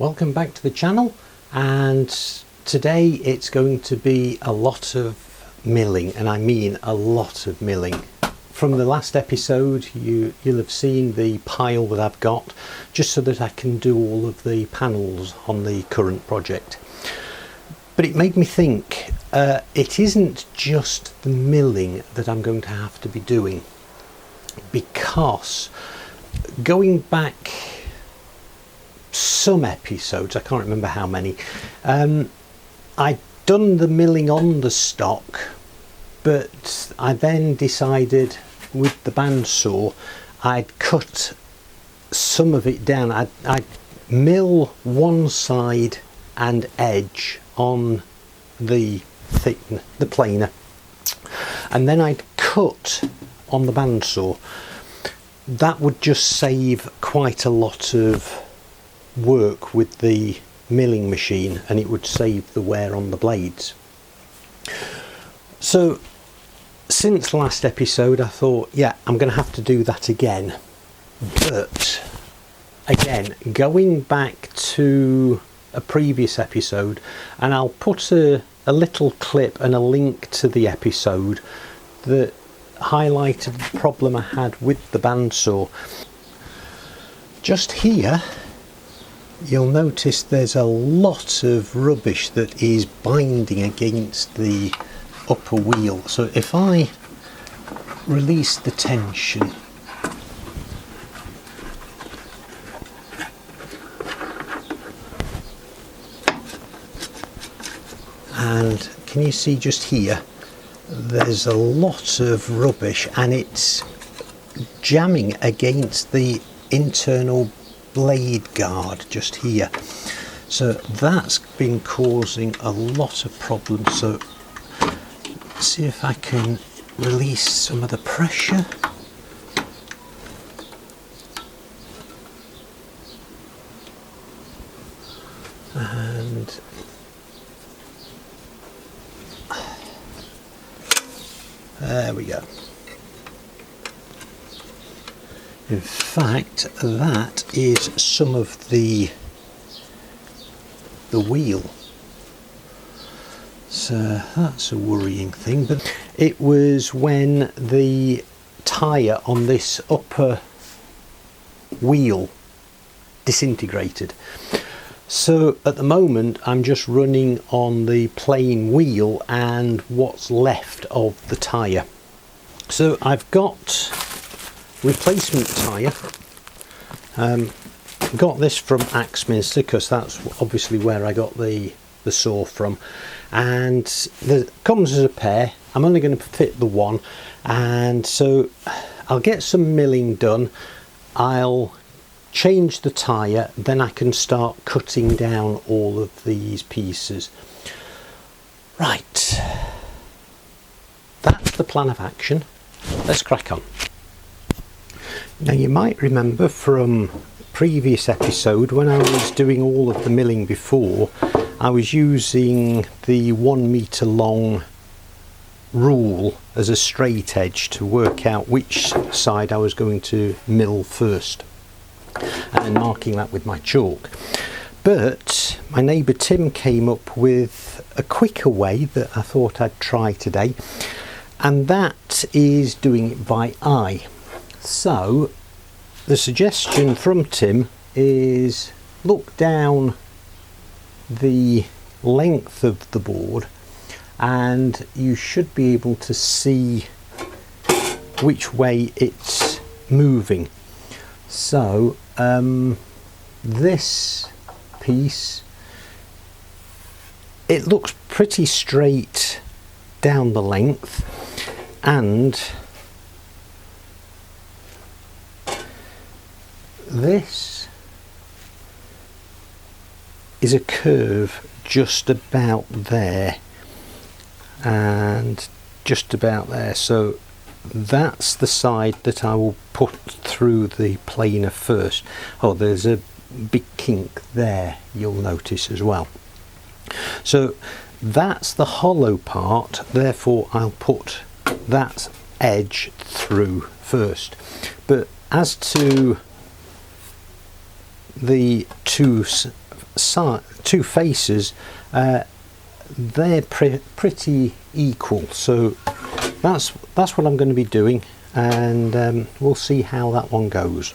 Welcome back to the channel, and today it's going to be a lot of milling, and I mean a lot of milling. From the last episode you'll have seen the pile that I've got, just so that I can do all of the panels on the current project. But it made me think, it isn't just the milling that I'm going to have to be doing, because going back some episodes, I can't remember how many, I'd done the milling on the stock, but I then decided with the bandsaw I'd cut some of it down. I'd mill one side and edge on the planer, and then I'd cut on the bandsaw. That would just save quite a lot of work with the milling machine, and it would save the wear on the blades. So since last episode I thought, yeah, I'm going to have to do that again. But again, going back to a previous episode, and I'll put a little clip and a link to the episode that highlighted the problem I had with the bandsaw. Just here you'll notice there's a lot of rubbish that is binding against the upper wheel. So if I release the tension, and can you see just here, there's a lot of rubbish and it's jamming against the internal blade guard just here. So that's been causing a lot of problems. So let's see if I can release some of the pressure. And there we go. In fact, that is some of the wheel. So that's a worrying thing. But it was when the tyre on this upper wheel disintegrated. So at the moment I'm just running on the plain wheel and what's left of the tyre. So I've got replacement tyre. Got this from Axminster because that's obviously where I got the saw from, and it comes as a pair. I'm only going to fit the one, and so I'll get some milling done. I'll change the tyre, then I can start cutting down all of these pieces. Right, that's the plan of action. Let's crack on. Now you might remember from previous episode, when I was doing all of the milling before, I was using the 1 meter long rule as a straight edge to work out which side I was going to mill first, and then marking that with my chalk. But my neighbour Tim came up with a quicker way that I thought I'd try today, and that is doing it by eye. So the suggestion from Tim is look down the length of the board and you should be able to see which way it's moving. So this piece, it looks pretty straight down the length, and this is a curve just about there and just about there. So that's the side that I will put through the planer first. Oh, there's a big kink there, you'll notice as well. So that's the hollow part, therefore I'll put that edge through first. But as to the two two faces, they're pretty equal, so that's what I'm going to be doing, and we'll see how that one goes.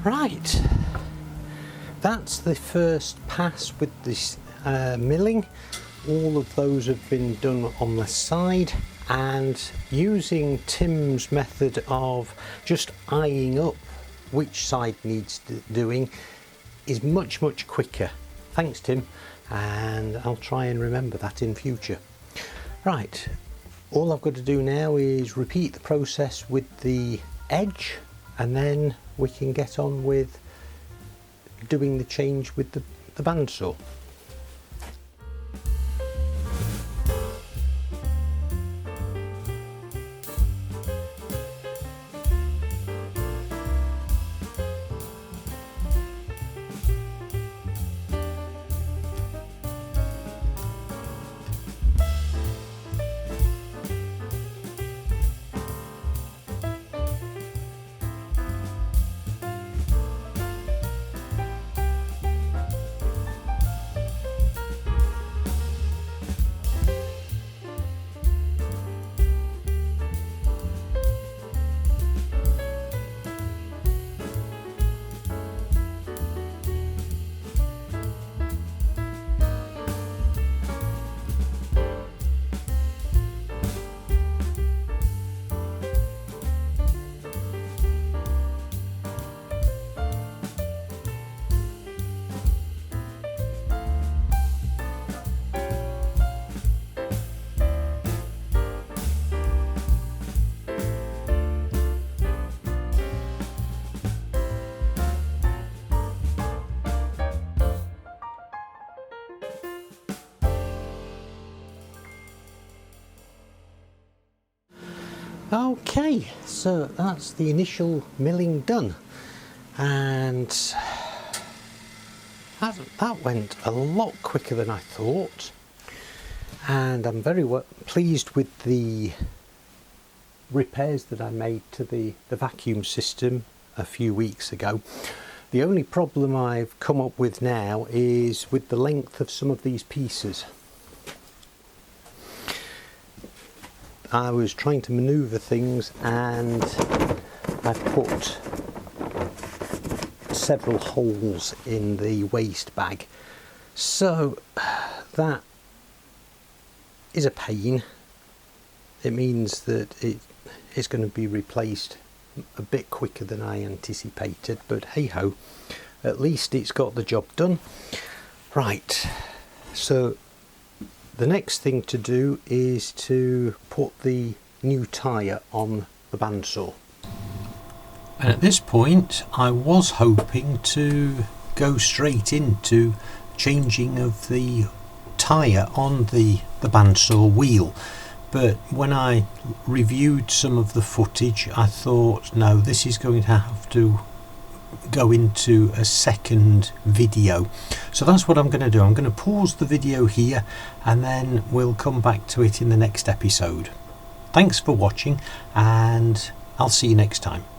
Right, that's the first pass with this milling. All of those have been done on the side, and using Tim's method of just eyeing up which side needs doing is much quicker. Thanks, Tim, and I'll try and remember that in future. Right, all I've got to do now is repeat the process with the edge, and then we can get on with doing the change with the bandsaw. Okay, so that's the initial milling done, and that went a lot quicker than I thought, and I'm very pleased with the repairs that I made to the vacuum system a few weeks ago. The only problem I've come up with now is with the length of some of these pieces. I was trying to manoeuvre things, and I've put several holes in the waste bag, so that is a pain. It means that it's going to be replaced a bit quicker than I anticipated, but hey ho, at least it's got the job done. Right, so the next thing to do is to put the new tyre on the bandsaw. And at this point I was hoping to go straight into changing of the tyre on the bandsaw wheel, but when I reviewed some of the footage I thought, no, this is going to have to go into a second video. So that's what I'm going to do. I'm going to pause the video here and then we'll come back to it in the next episode. Thanks for watching and I'll see you next time.